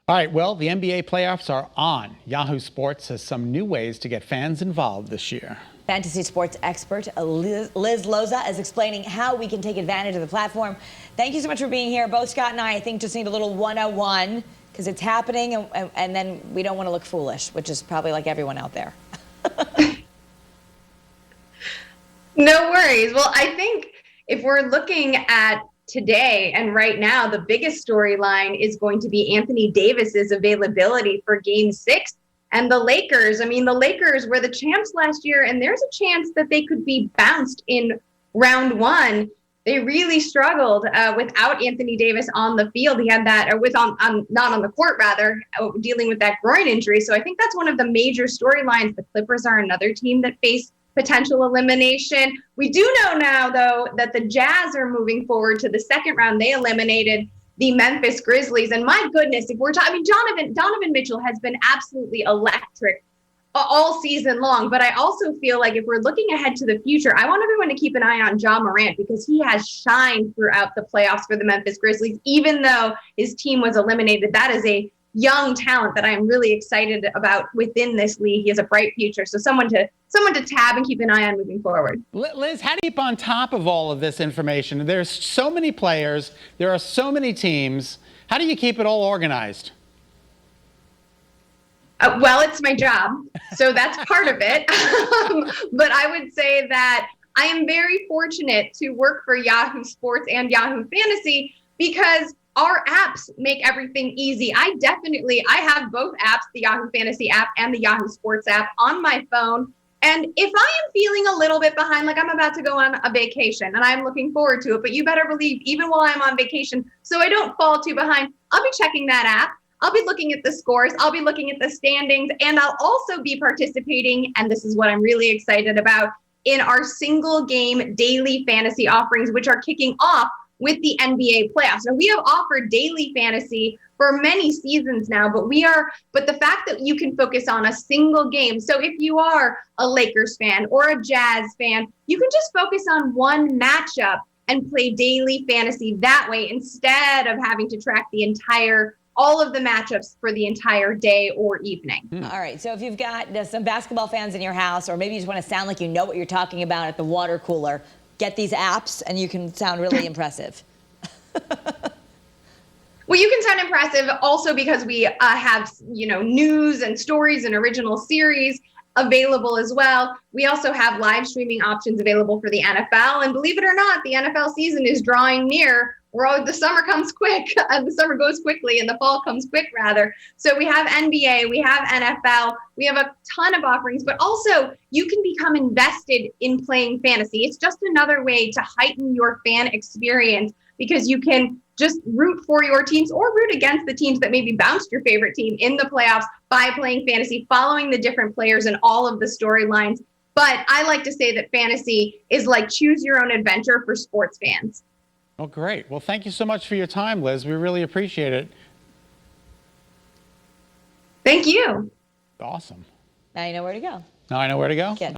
All right, well, the NBA playoffs are on. Yahoo Sports has some new ways to get fans involved this year. Fantasy sports expert Liz Loza is explaining how we can take advantage of the platform. Thank you so much for being here. Both Scott and I think, just need a little 101 because it's happening, and then we don't want to look foolish, which is probably like everyone out there. No worries. Well, I think if we're looking at today and right now, the biggest storyline is going to be Anthony Davis's availability for Game 6. And the Lakers, the Lakers were the champs last year, and there's a chance that they could be bounced in round one. They really struggled without Anthony Davis on the field. He had that, not on the court, rather, dealing with that groin injury. So I think that's one of the major storylines. The Clippers are another team that face potential elimination. We do know now, though, that the Jazz are moving forward to the second round. They eliminated the Memphis Grizzlies. And my goodness, if we're talking, Donovan Mitchell has been absolutely electric all season long. But I also feel like if we're looking ahead to the future, I want everyone to keep an eye on Ja Morant because he has shined throughout the playoffs for the Memphis Grizzlies, even though his team was eliminated. That is a young talent that I'm really excited about within this league. He has a bright future. So someone to tab and keep an eye on moving forward. Liz, how do you keep on top of all of this information? There's so many players. There are so many teams. How do you keep it all organized? Well, it's my job, so that's part of it. But I would say that I am very fortunate to work for Yahoo Sports and Yahoo Fantasy because our apps make everything easy. I have both apps, the Yahoo Fantasy app and the Yahoo Sports app, on my phone. And if I am feeling a little bit behind, like I'm about to go on a vacation and I'm looking forward to it, but you better believe even while I'm on vacation, so I don't fall too behind, I'll be checking that app. I'll be looking at the scores. I'll be looking at the standings, and I'll also be participating, and this is what I'm really excited about, in our single game daily fantasy offerings, which are kicking off with the NBA playoffs. Now, we have offered daily fantasy for many seasons now, but the fact that you can focus on a single game. So if you are a Lakers fan or a Jazz fan, you can just focus on one matchup and play daily fantasy that way instead of having to track all of the matchups for the entire day or evening. All right, so if you've got some basketball fans in your house, or maybe you just want to sound like you know what you're talking about at the water cooler, get these apps and you can sound really impressive. Well, you can sound impressive also because we have, news and stories and original series available as well. We also have live streaming options available for the NFL. And believe it or not, the NFL season is drawing near. The summer comes quick, the summer goes quickly, and the fall comes quick, rather. So we have NBA, we have NFL, we have a ton of offerings, but also you can become invested in playing fantasy. It's just another way to heighten your fan experience because you can just root for your teams or root against the teams that maybe bounced your favorite team in the playoffs by playing fantasy, following the different players and all of the storylines. But I like to say that fantasy is like choose your own adventure for sports fans. Oh, great. Well, thank you so much for your time, Liz. We really appreciate it. Thank you. Awesome. Now you know where to go. Now I know where to go? Good.